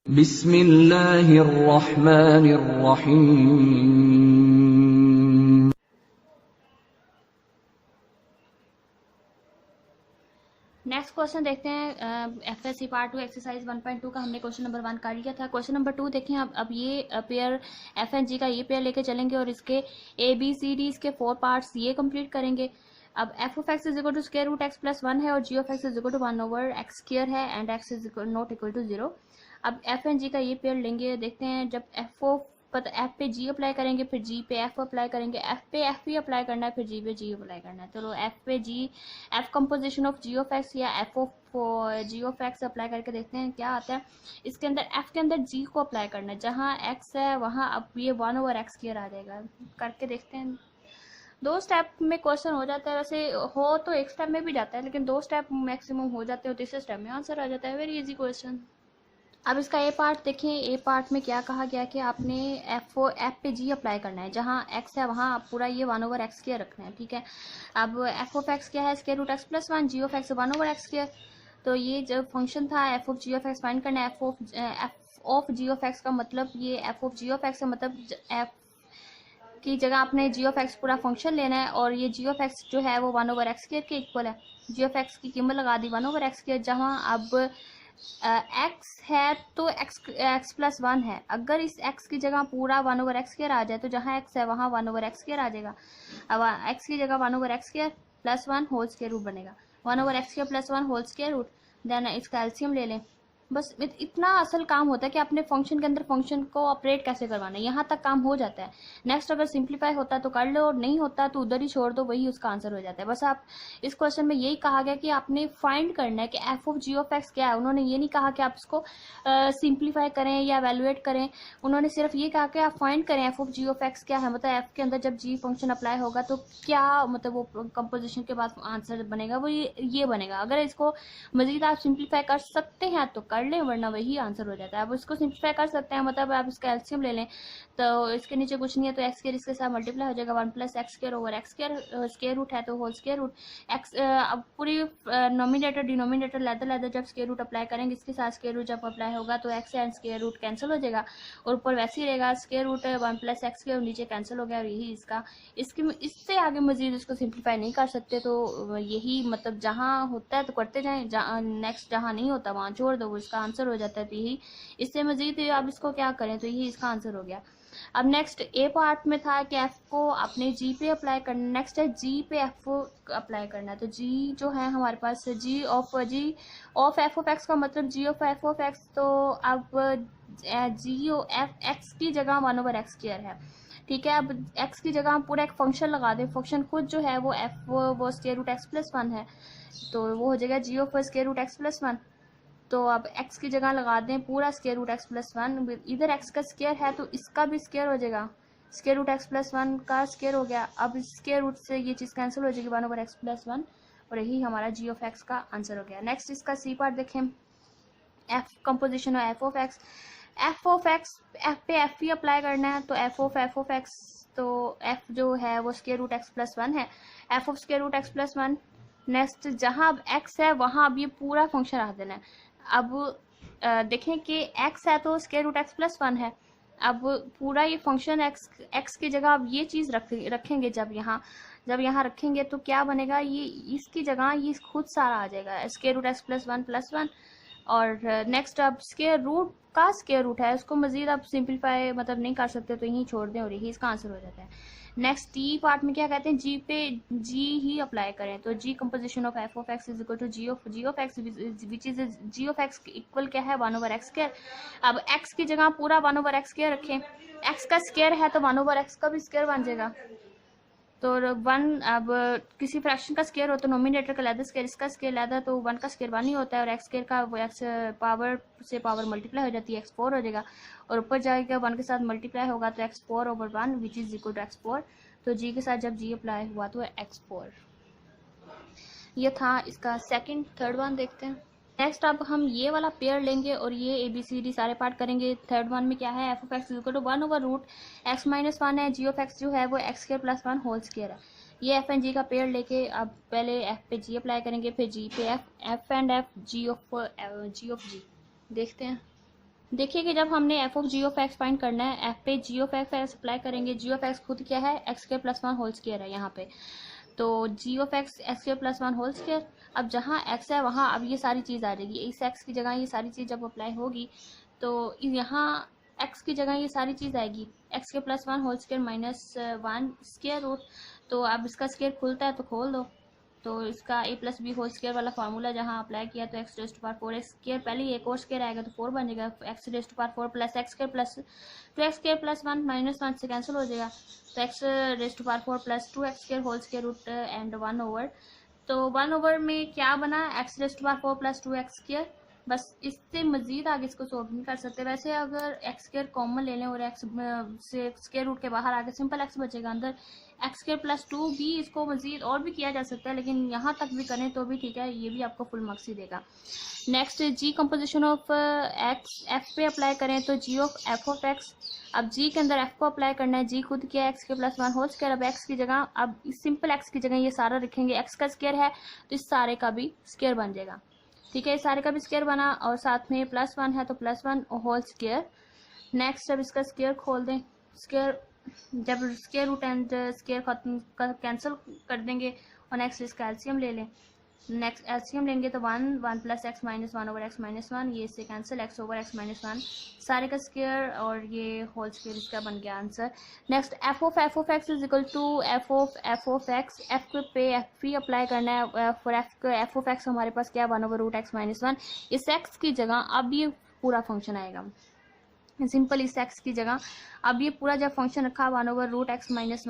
बिस्मिल्लाहिर्रहमानिर्रहीम। Next question देखते हैं। एफएससी पार्ट 2 एक्सरसाइज 1.2 का हमने क्वेश्चन नंबर 1 कर लिया था। क्वेश्चन नंबर 2 देखें। अब ये पेयर एफ एंड जी का ये पेयर लेके चलेंगे और इसके ए बी सी डी इसके 4 पार्ट्स ये कंप्लीट करेंगे। अब F of x is equal to square root X plus 1 है और G of x is equal to 1 over x square है and X is not equal to 0। अब एफ एंड जी का ये पेयर लेंगे। देखते हैं जब एफ पे जी अप्लाई करेंगे, फिर जी पे एफ अप्लाई करेंगे, एफ पे एफ ही अप्लाई करना है, फिर जी पे जी अप्लाई करना है। चलो एफ पे G, F composition of ji of X या F of ji of X apply करके देखते हैं क्या आता है। इसके अंदर एफ के अंदर जी को अप्लाई करना है, जहाँ एक्स है वहाँ अब ये 1 ओवर एक्स क्लियर आ जाएगा। करके देखते हैं। 2 स्टेप में क्वेश्चन हो जाता है, वैसे हो तो 1 स्टेप में भी जाता है, लेकिन 2 स्टेप मैक्सिमम हो जाते हैं, तीसरे स्टेप में आंसर आ जाता है। Very easy question. अब इसका ए पार्ट देखें। ए पार्ट में क्या कहा गया कि आपने एफ पे जी अप्लाई करना है, जहाँ एक्स है वहाँ आप पूरा ये 1 ओवर एक्स स्क्वायर रखना है, ठीक है। अब एफ ऑफ एक्स क्या है, square root X plus 1, G of X 1 over x square. तो ये जो फंक्शन था F of ji of x find करना है। F of ji of X का मतलब ये F of ji of X का मतलब एफ की जगह आपने जी ऑफ एक्स पूरा फंक्शन लेना है और ये जी ऑफ एक्स जो है वो 1 ओवर एक्स स्क्वायर के इक्वल है। जी ऑफ एक्स की कीमत लगा दी 1 ओवर एक्स स्क्वायर, जहाँ अब एक्स है तो एक्स प्लस 1 है। अगर इस एक्स की जगह पूरा 1 ओवर एक्स स्क्वायर आ जाए तो जहाँ एक्स है वहाँ 1 ओवर एक्स स्क्वायर आ जाएगा। अब एक्स की जगह 1 over x square plus 1 whole square root बनेगा। 1 over x square plus 1 whole square root. Then इसका एलसीएम ले लें। बस इतना असल काम होता है कि अपने फंक्शन के अंदर फंक्शन को ऑपरेट कैसे करवाना है, यहाँ तक काम हो जाता है। नेक्स्ट अगर सिंप्लीफाई होता है तो कर लो और नहीं होता तो उधर ही छोड़ दो, वही उसका आंसर हो जाता है। बस आप इस क्वेश्चन में यही कहा गया कि आपने फाइंड करना है कि F of ji of X क्या है। उन्होंने ये नहीं कहा कि आप इसको सिंप्लीफाई करें या वैल्यूएट करें, उन्होंने सिर्फ ये कहा कि आप फाइंड करें F of ji of X क्या है। मतलब एफ के अंदर जब जी फंक्शन अप्लाई होगा तो क्या मतलब वो कंपोजिशन के बाद आंसर बनेगा वो ये बनेगा। अगर इसको मजीद आप सिंप्लीफाई कर सकते हैं तो कर लें, वरना वही आंसर हो जाता है। अब इसको सिंप्लीफाई कर सकते हैं, मतलब आप इसका एलसीएम ले लें तो इसके नीचे कुछ नहीं है तो एक्स स्क्वायर इसके साथ मल्टीप्लाई हो जाएगा 1 plus X square over x square. Square root है तो होल स्क्वायर रूट एक्स। अब पूरी नोमिनेटर डिनोमिनेटर लेदर जब स्क्वायर रूट अप्लाई करेंगे इसके साथ स्क्वायर रूट जब अप्लाई होगा तो X and square root cancel हो जाएगा और ऊपर वैसे ही रहेगा square root 1 plus X square, नीचे कैंसिल हो गया और यही इसका। इससे आगे मजीद इसको सिंप्लीफाई नहीं कर सकते, तो यही मतलब जहाँ होता है तो करते जाएं, नेक्स्ट जहाँ नहीं होता वहाँ छोड़ दो, वो इसका आंसर हो जाता है। तो यही इससे मजीद आप इसको क्या करें तो यही इसका आंसर हो गया। अब नेक्स्ट ए पार्ट में था कि एफ को अपने जी पे अप्लाई करना। नेक्स्ट है जी पे एफ को अप्लाई करना है। तो जी जो है हमारे पास जी ऑफ एफ ऑफ एक्स का मतलब जी ऑफ एफ ऑफ एक्स। तो अब जी ओ एफ एक्स की जगह 1 ओवर एक्स स्क्वायर है, ठीक है। अब एक्स की जगह हम पूरा एक फंक्शन लगा दें। फंक्शन खुद जो है वो एफ वो स्क्वायर रूट एक्स प्लस 1 है, तो वो हो जाएगा G of square root X plus 1। तो अब x की जगह लगा दें पूरा स्क्वायर रूट एक्स प्लस 1। इधर x का स्क्वायर है तो इसका भी स्क्वायर हो जाएगा, स्क्वायर रूट एक्स प्लस 1 का स्क्वायर हो गया। अब स्क्वायर रूट से ये चीज़ कैंसिल हो जाएगी 1 ओवर एक्स प्लस 1 और यही हमारा जी ऑफ एक्स का आंसर हो गया। नेक्स्ट इसका सी पार्ट देखें। एफ कंपोजिशन और एफ ऑफ एक्स एफ पे एफ ही अप्लाई करना है। तो एफ ऑफ एक्स तो एफ जो है वो स्क्वायर रूट एक्स प्लस 1 है, F of square root X plus 1। Next जहाँ अब एक्स है वहाँ अब ये पूरा फंक्शन रख देना है। अब देखें कि x है तो स्क्वायर रूट एक्स प्लस 1 है। अब पूरा ये फंक्शन x की जगह अब ये चीज़ रखेंगे, जब यहाँ रखेंगे तो क्या बनेगा, ये इसकी जगह ये खुद सारा आ जाएगा स्क्वायर रूट एक्स प्लस 1। और नेक्स्ट अब स्क्वायर रूट का स्क्वायर रूट है, उसको मजीद आप सिंप्लीफाई मतलब नहीं कर सकते तो यही छोड़ दें और यही इसका आंसर हो जाता है। नेक्स्ट टी पार्ट में क्या कहते हैं, जी पे जी ही अप्लाई करें। तो g composition of F of x is equal to g of x which is g of x equal क्या है 1 ओवर एक्स स्क्वायर। अब एक्स की जगह पूरा 1 ओवर एक्स स्क्वायर रखें, एक्स का स्क्वायर है तो 1 ओवर एक्स का भी स्क्वायर बन जाएगा। तो 1 अब किसी फ्रैक्शन का स्क्वायर हो तो नोमिनेटर का लेदर स्क्वायर, इसका स्क्वायर लेदर तो 1 का स्क्वायर 1 ही होता है और एक्स स्क्वायर का वो एक्स पावर से पावर मल्टीप्लाई हो जाती है, एक्स 4 हो जाएगा और ऊपर जाएगा 1 के साथ मल्टीप्लाई होगा तो X 4 over 1 which is equal to X 4। तो जी के साथ जब जी अप्लाई हुआ तो एक्स 4। ये था इसका सेकंड। थर्ड वन देखते हैं। नेक्स्ट अब हम ये वाला पेयर लेंगे और ये ए बी सी डी सारे पार्ट करेंगे। थर्ड वन में क्या है, F of x equal to 1 over root X minus 1 है, जी ऑफ एक्स जो है वो X square plus 1 whole square है। ये एफ एंड जी का पेयर लेके अब पहले एफ पे जी अप्लाई करेंगे, फिर जी पे f and f g of g देखते हैं। देखिए कि जब हमने f of ji of x find करना है, एफ पे जी ऑफ एक्स अप्लाई करेंगे। जी ऑफ एक्स खुद क्या है, x square plus one whole square है यहाँ पे, तो जी of x x square plus one whole square. अब जहाँ एक्स है वहाँ अब ये सारी चीज़ आ जाएगी, इस एक्स की जगह ये सारी चीज़ जब अप्लाई होगी तो यहाँ एक्स की जगह ये सारी चीज़ आएगी, एक्स के plus one whole square minus one square root. तो अब इसका स्क्वायर खुलता है तो खोल दो, तो इसका A plus B whole square वाला फार्मूला जहाँ अप्लाई किया तो X rest power four X square, पहले ही एक और स्क्वायर आएगा तो फोर बनेगा, X rest power four plus X square plus two X square plus one minus one से कैंसिल हो जाएगा, तो X rest power four plus two X square whole square root and one over. तो one over में क्या बना, x rest power four plus two X square. बस इससे मजीद आगे इसको सॉल्व नहीं कर सकते। वैसे अगर एक्स स्क्वायर कॉमन ले लें और एक्स से स्क्वायर रूट के बाहर आगे सिंपल एक्स बचेगा, अंदर एक्स स्क्वायर प्लस टू भी इसको मजीद और भी किया जा सकता है, लेकिन यहाँ तक भी करें तो भी ठीक है, ये भी आपको फुल मार्क्स ही देगा। Next G composition of X, F पे अप्लाई करें तो जी ऑफ एफ ऑफ एक्स। अब जी के अंदर एफ को अप्लाई करना है, जी खुद क्या है एक्स के प्लस वन होल स्क्वायर। अब एक्स की जगह, अब सिंपल एक्स की जगह ये सारा रखेंगे, एक्स का स्क्वायर है तो इस सारे का भी स्क्वायर बन जाएगा, ठीक है, इस सारे का भी स्क्वायर बना और साथ में प्लस वन है तो plus one whole square. Next अब इसका स्क्वायर खोल दें, स्क्वायर जब स्क्वायर रूट एंड स्क्वायर खत्म कैंसिल कर देंगे और नेक्स्ट इसका एलसीएम ले लें। नेक्स्ट एलसीएम लेंगे तो one one plus x minus one over x minus one, ये इससे cancel x over x minus one, सारे का स्क्वायर और ये होल स्क्वायर, इसका बन गया answer. Next F of x is equal to F of X, F पे एफ ही अप्लाई करना है फॉर एफ ऑफ एक्स हमारे पास क्या है, one over root X minus one. इस एक्स की जगह अब ये पूरा फंक्शन आएगा, सिंपल इस एक्स की जगह अब ये पूरा जब फंक्शन रखा one over root X minus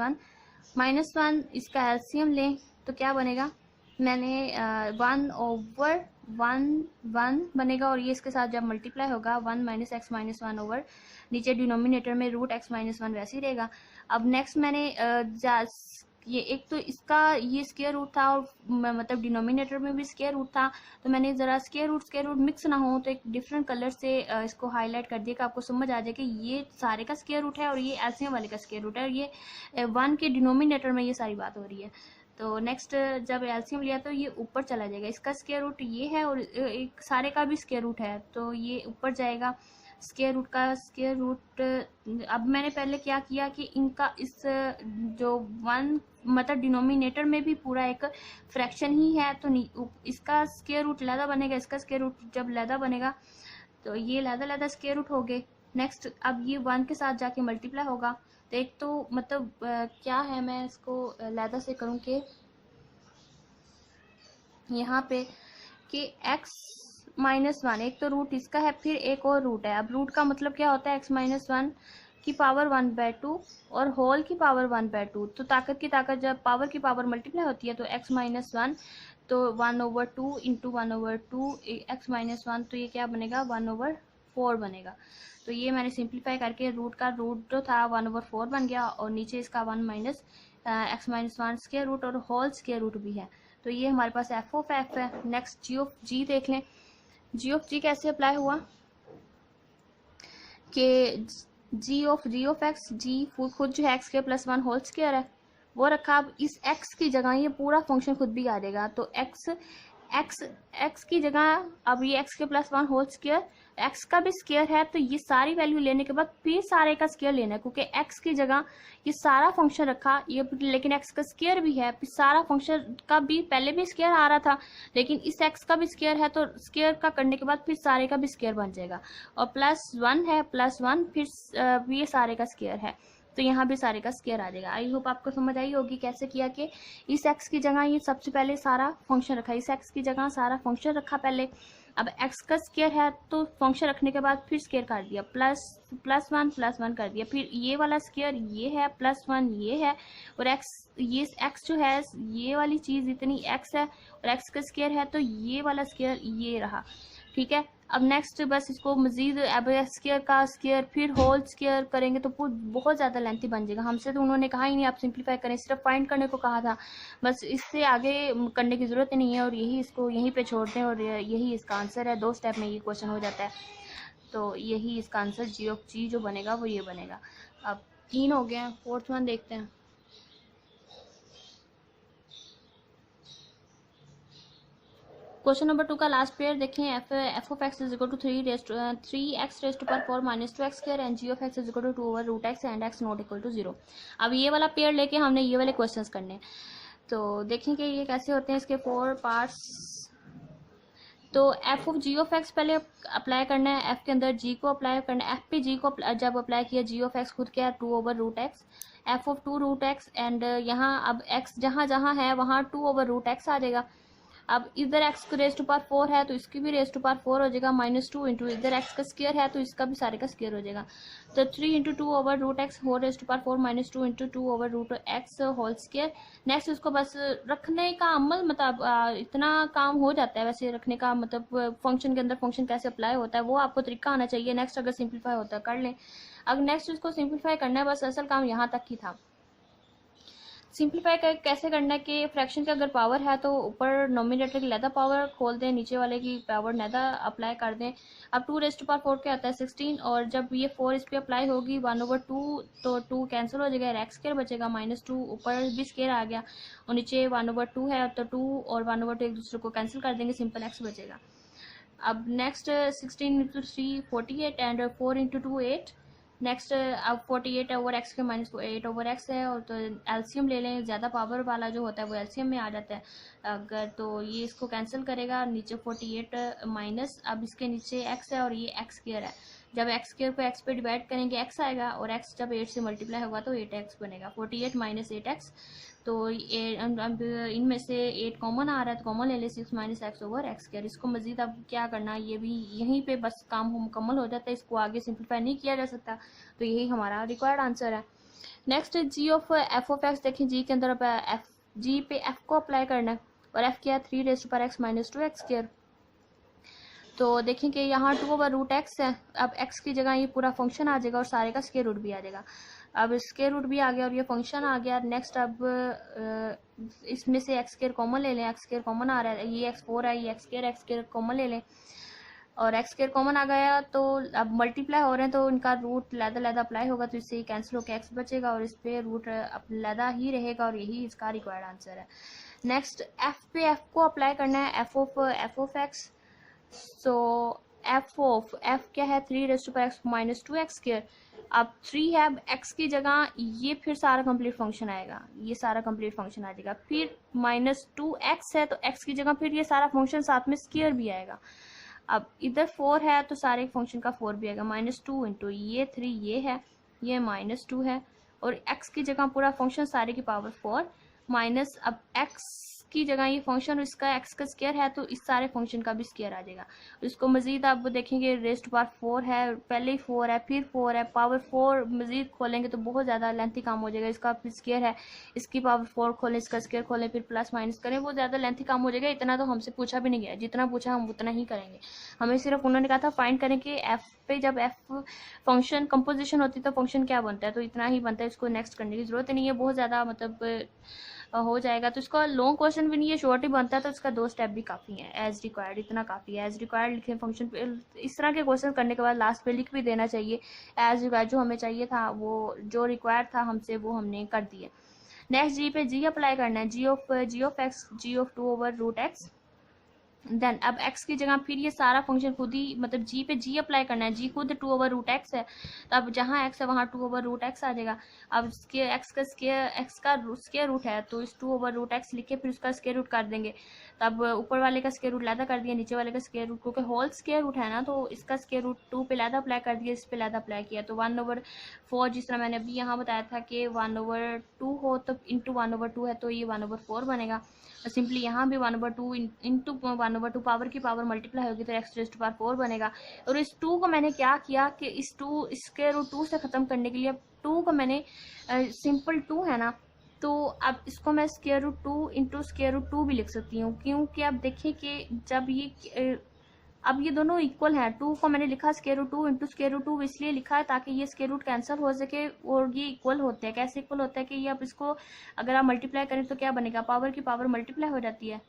one, इसका एलसीएम लें तो क्या बनेगा, मैंने वन ओवर वन वन बनेगा और ये इसके साथ जब मल्टीप्लाई होगा one minus x minus one over, नीचे डिनोमिनेटर में रूट एक्स माइनस वन वैसे ही रहेगा। अब नेक्स्ट मैंने ये एक तो इसका ये स्क्वायर रूट था और मतलब डिनोमिनेटर में भी स्क्वायर रूट था, तो मैंने ज़रा स्क्वायर रूट मिक्स ना हो तो एक डिफरेंट कलर से इसको हाईलाइट कर दिया कि आपको समझ आ जाए कि ये सारे का स्क्वायर रूट है और ये एलसीएम वाले का स्क्वायर रूट है, और ये वन के डिनोमिनेटर में ये सारी बात हो रही है। तो नेक्स्ट जब एलसीएम लिया तो ये ऊपर चला जाएगा, इसका स्क्वायर रूट ये है और एक सारे का भी स्क्वायर रूट है तो ये ऊपर जाएगा, स्क्वायर रूट का स्क्वायर रूट। अब मैंने पहले क्या किया कि इनका इस जो वन मतलब डिनोमिनेटर में भी पूरा एक फ्रैक्शन ही है तो इसका स्क्वायर रूट लैदा बनेगा, इसका स्क्वायर रूट जब लैदा बनेगा तो ये लैदा स्क्वायर रूट हो गए। नेक्स्ट अब ये वन के साथ जाके मल्टीप्लाई होगा, तो एक तो मतलब क्या है, मैं इसको लैदा से करूँ कि यहाँ पे कि x माइनस वन, एक तो रूट इसका है फिर एक और रूट है। अब रूट का मतलब क्या होता है, x माइनस वन की पावर वन बाय टू और होल की पावर वन बाय टू, तो ताकत की ताकत जब पावर की पावर मल्टीप्लाई होती है तो x माइनस वन तो one over two into one over two x minus one, तो ये क्या बनेगा वन ओवर फोर बनेगा। तो ये मैंने सिंप्लीफाई करके रूट का रूट जो था वन ओवर फोर बन गया और नीचे इसका one minus x minus one square root और होल स्क्वायर रूट भी है, तो ये हमारे पास एफ ऑफ एफ है। नेक्स्ट जी ऑफ जी देख लें, जी ऑफ जी कैसे अप्लाई हुआ कि जी ऑफ एक्स, जी खुद जो है एक्स के प्लस वन होल स्क्वायर है वो रखा, अब इस एक्स की जगह ये पूरा फंक्शन खुद भी आ जाएगा, तो एक्स की जगह अब ये एक्स के plus one whole square, x का भी स्क्वायर है तो ये सारी वैल्यू लेने के बाद फिर सारे का स्क्वायर लेना है, क्योंकि एक्स की जगह ये सारा फंक्शन रखा ये, लेकिन एक्स का स्क्वायर भी है, फिर सारा फंक्शन का भी पहले भी स्क्वायर आ रहा था लेकिन इस एक्स का भी स्क्वायर है तो स्क्वायर का करने के बाद फिर सारे का भी स्क्वायर बन जाएगा, और प्लस वन है प्लस वन फिर ये सारे का स्क्वायर है तो यहाँ भी सारे का स्क्वायर आ जाएगा। आई होप आपको समझ आई होगी कैसे किया कि इस एक्स की जगह ये सबसे पहले सारा फंक्शन रखा, इस एक्स की जगह सारा फंक्शन रखा पहले, अब एक्स का स्क्वायर है तो फंक्शन रखने के बाद फिर स्क्वायर कर दिया, प्लस वन कर दिया, फिर ये वाला स्क्वायर ये है प्लस वन ये है और ये एक्स जो है ये वाली चीज़ इतनी एक्स है और एक्स का स्क्वायर है तो ये वाला स्क्वायर ये रहा, ठीक है। अब नेक्स्ट बस इसको मजीद अब स्क्वायर का स्क्वायर फिर होल स्क्वायर करेंगे तो बहुत ज़्यादा लेंथी बन जाएगा, हमसे तो उन्होंने कहा ही नहीं आप सिंप्लीफाई करें, सिर्फ फाइंड करने को कहा था, बस इससे आगे करने की ज़रूरत ही नहीं है और यही इसको यहीं पे छोड़ दें और यही इसका आंसर है, दो स्टेप में ये क्वेश्चन हो जाता है, तो यही इसका आंसर जी ऑफ जी जो बनेगा वो ये बनेगा। अब तीन हो गए हैं, फोर्थ वन देखते हैं। क्वेश्चन नंबर 2 का लास्ट पेयर देखें, f of x is equal to 3x raise to power 4 minus 2x square and g of x is equal to 2 over root x and x not equal to 0। अब ये वाला pair लेके हमने ये वाले questions करने हैं। तो देखेंगे ये कैसे होते हैं, इसके 4 पार्ट्स। तो F of ji of x पहले अप्लाई करना है, एफ के अंदर जी को अप्लाई करना है। एफ पे जी को जब अप्लाई किया, जी ऑफ एक्स खुद क्या है 2 over root x, f of 2 root x and यहाँ अब एक्स जहाँ जहाँ है वहाँ 2 ओवर रूट एक्स आ जाएगा। अब इधर एक्स को रेज टू पावर 4 है तो इसकी भी रेज टू पावर 4 हो जाएगा, -2 इंटू इधर एक्स का स्क्वायर है तो इसका भी सारे का स्क्वायर हो जाएगा। तो 3 into 2 over root x whole raise to power 4 -2 into 2 over root x whole square. Next उसको बस रखने का अमल, मतलब इतना काम हो जाता है वैसे रखने का, मतलब फंक्शन के अंदर फंक्शन कैसे अप्लाई होता है वो आपको तरीका आना चाहिए। नेक्स्ट अगर सिंप्लीफाई होता है कर लें। अगर नेक्स्ट उसको सिंप्लीफाई करना है, बस असल काम यहाँ तक ही था। सिंप्लीफाई कैसे करना है कि फ्रैक्शन का अगर पावर है तो ऊपर नोमिनेटर की लैदा पावर खोल दें, नीचे वाले की पावर नैदा अप्लाई कर दें। अब 2 रेज टू पावर 4 क्या आता है 16, और जब ये 4 इस पर अप्लाई होगी 1/2 तो 2 कैंसिल हो जाएगा, एक्स स्क्वायर बचेगा, -2 ऊपर भी स्क्वायर आ गया और नीचे 1/2 है तो 2 और 1/2 एक दूसरे को कैंसिल कर देंगे, सिंपल एक्स बचेगा। अब next 16 into 3 48 and 4 into 2 8। Next अब 48 ओवर एक्स के -8 ओवर एक्स है, और तो एलसीएम ले लें, ज़्यादा पावर वाला जो होता है वो एलसीएम में आ जाता है। अगर तो ये इसको कैंसिल करेगा, नीचे 48 माइनस, अब इसके नीचे एक्स है और ये एक्स स्क्वायर है। जब एक्स स्क्वायर को एक्स पे डिवाइड करेंगे एक्स आएगा, और एक्स जब 8 से मल्टीप्लाई होगा तो 8x बनेगा। 48 माइनस 8x, तो अब इनमें से 8 कॉमन आ रहा है तो कॉमन ले ले, 6 minus x over x square. इसको मजीद अब क्या करना, ये भी यहीं पे बस काम मुकम्मल हो जाता है, इसको आगे सिंप्लीफाई नहीं किया जा सकता। तो यही हमारा रिक्वायर्ड आंसर है। Next ji of F of X देखें, जी के अंदर एफ जी पे एफ को अप्लाई करना है, और एफ क्या है 3 raise to power x minus 2 x square. तो देखें कि यहाँ 2 ओवर रूट एक्स है, अब एक्स की जगह ये पूरा फंक्शन आ जाएगा और सारे का स्क्वायर रूट भी आ जाएगा। अब स्क्वायर रूट भी आ गया और ये फंक्शन आ गया। नेक्स्ट अब इसमें से एक्स स्क्वायर कॉमन ले लें, एक्स स्क्वायर कॉमन आ रहा है, ये x4 है, ये एक्स स्क्वायर कॉमन ले लें, और एक्स स्क्वायर कॉमन आ गया। तो अब मल्टीप्लाई हो रहे हैं तो इनका रूट लैदा अप्लाई होगा, तो इससे कैंसिल होकर एक्स बचेगा और इस पे रूट लैदा ही रहेगा, और यही इसका रिक्वायर्ड आंसर है। नेक्स्ट एफ पे एफ को अप्लाई करना है, F of x. So f क्या है 3 raise to power x minus 2 x square. अब 3 है, अब एक्स की जगह ये फिर सारा कंप्लीट फंक्शन आएगा, ये सारा कंप्लीट फंक्शन आ जाएगा। फिर -2x है तो x की जगह फिर ये सारा फंक्शन साथ में स्क्वायर भी आएगा। अब इधर 4 है तो सारे फंक्शन का 4 भी आएगा, -2 इंटू ये 3 ये है, ये -2 है, और x की जगह पूरा फंक्शन सारे की पावर 4 माइनस, अब x की जगह ये फंक्शन और इसका x का स्क्वायर है तो इस सारे फंक्शन का भी स्क्वायर आ जाएगा। इसको मजीद आप देखेंगे रेज़ टू पावर 4 है, पहले ही 4 है फिर 4 है, पावर 4 मजीद खोलेंगे तो बहुत ज़्यादा लेंथी काम हो जाएगा। इसका फिर स्क्वायर है, इसकी पावर 4 खोलें, इसका स्क्वायर खोलें, फिर प्लस माइनस करें, वो ज़्यादा लेंथी काम हो जाएगा। इतना तो हमसे पूछा भी नहीं गया, जितना पूछा हम उतना ही करेंगे। हमें सिर्फ उन्होंने कहा था फाइंड करें कि एफ पे जब एफ फंक्शन कंपोजिशन होती है तो फंक्शन क्या बनता है, तो इतना ही बनता है, इसको नेक्स्ट करने की जरूरत नहीं है, बहुत ज़्यादा मतलब हो जाएगा। तो इसका लॉन्ग क्वेश्चन भी नहीं है, शॉर्ट ही बनता है, तो इसका 2 स्टेप भी काफ़ी है। एज रिक्वायर्ड इतना काफ़ी है, एज रिक्वायर्ड लिखें फंक्शन पे, इस तरह के क्वेश्चन करने के बाद लास्ट पे लिख भी देना चाहिए। एज रिक्वायर्ड जो हमें चाहिए था, वो जो रिक्वायर्ड था हमसे वो हमने कर दिया। नेक्स्ट जी पे जी अप्लाई करना है, जी of x, g of 2 over root x. Then अब x की जगह फिर ये सारा फंक्शन खुद ही, मतलब g पे g अप्लाई करना है, g खुद 2 ओवर रूट एक्स है, तो अब जहाँ x है वहाँ 2 ओवर रूट एक्स आ जाएगा। अब इसके x का स्क्वायर रूट है तो इस 2 ओवर रूट एक्स लिखे फिर उसका स्क्वायर रूट कर देंगे। तब ऊपर वाले का स्क्वायर रूट लैदा कर दिया, नीचे वाले का स्क्वायर रूट, क्योंकि होल स्क्वायर रूट है ना तो इसका स्क्वायर रूट 2 पे लैदा अप्लाई कर दिया, इस पे लैदा अप्लाई किया, तो 1/4 जिस तरह मैंने अभी यहाँ बताया था कि 1/2 हो तो इंटू 1/2 है तो ये 1/4 बनेगा। सिंपली यहाँ भी 1/2 इंटू 1/2 पावर की पावर मल्टीप्लाई होगी तो एक्स रेज़ टू पावर 4 बनेगा। और इस 2 को मैंने क्या किया कि इस स्क्वायर रूट 2 से ख़त्म करने के लिए 2 को मैंने सिंपल 2 है ना, तो अब इसको मैं square root 2 into square root 2 भी लिख सकती हूँ, क्योंकि अब देखिए कि जब ये अब ये दोनों इक्वल हैं। 2 को मैंने लिखा square root 2 into square root 2 इसलिए लिखा है ताकि ये स्क्वायर रूट कैंसिल हो सके, और ये इक्वल होते हैं। कैसे इक्वल होता है कि ये अब इसको अगर आप मल्टीप्लाई करें तो क्या बनेगा, पावर की पावर मल्टीप्लाई हो जाती है,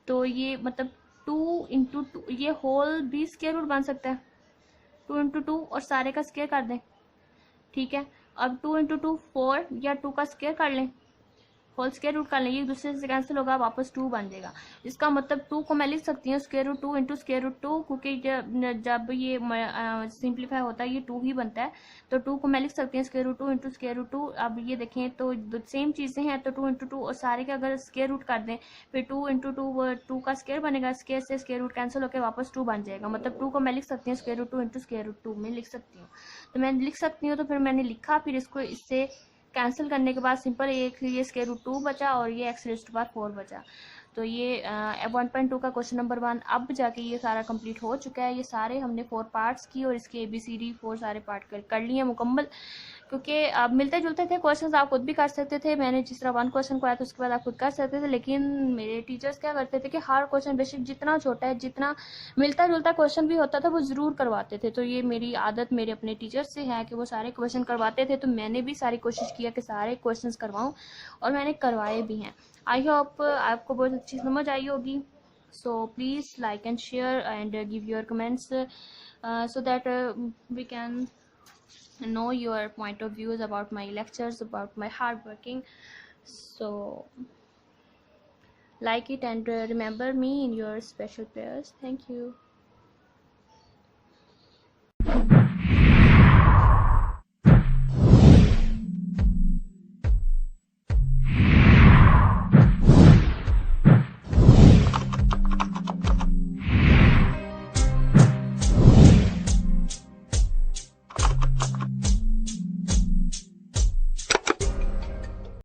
तो ये मतलब 2 इंटू 2 ये होल भी स्क्वायर रूट बन सकता है, 2 इंटू 2 और सारे का स्क्वायर कर दें, ठीक है। अब 2 इंटू 2 4 या 2 का स्क्वायर कर लें, होल स्क्वायर रूट कर लेंगे, एक दूसरे से कैंसिल होगा, वापस 2 बन जाएगा। इसका मतलब 2 को मैं लिख सकती हूँ square root 2 into square root 2, क्योंकि जब ये सिंप्लीफाई होता है ये 2 ही बनता है, तो 2 को मैं लिख सकती हूँ square root 2 into square root 2। अब ये देखें तो सेम चीज़ें हैं, तो 2 इंटू 2 और सारे के अगर स्क्वायर रूट कर दें, फिर 2 इंटू 2 का स्क्वायर बनेगा, स्क्वायर से स्क्वायर रूट कैंसिल होकर वापस 2 बन जाएगा। मतलब 2 को मैं लिख सकती हूँ square root 2 into square root 2 में लिख सकती हूँ। तो मैं लिख सकती हूँ, तो फिर मैंने लिखा, फिर इसको इससे कैंसिल करने के बाद सिंपल एक ये स्क्वायर रूट 2 बचा और ये एक्स रेज़्ड टू पावर 4 बचा। तो ये 1.2 का क्वेश्चन नंबर 1 अब जाके ये सारा कंप्लीट हो चुका है। ये सारे हमने 4 पार्ट्स की और इसके ABCD 4 सारे पार्ट कर लिए मुकम्मल, क्योंकि अब मिलते जुलते थे क्वेश्चंस, आप खुद भी कर सकते थे। मैंने जिस तरह 1 क्वेश्चन को आया तो उसके बाद आप खुद कर सकते थे, लेकिन मेरे टीचर्स क्या करते थे कि हर क्वेश्चन बेशक जितना छोटा है, जितना मिलता जुलता क्वेश्चन भी होता था वो ज़रूर करवाते थे। तो ये मेरी आदत मेरे अपने टीचर्स से है कि वो सारे क्वेश्चन करवाते थे, तो मैंने भी सारी कोशिश किया कि सारे क्वेश्चन करवाऊँ और मैंने करवाए भी हैं। आई होप आपको बहुत अच्छी समझ आई होगी। So please like and share and give your comments so that we can know your point of views about my lectures, about my hard working. So like it and remember me in your special prayers. Thank you.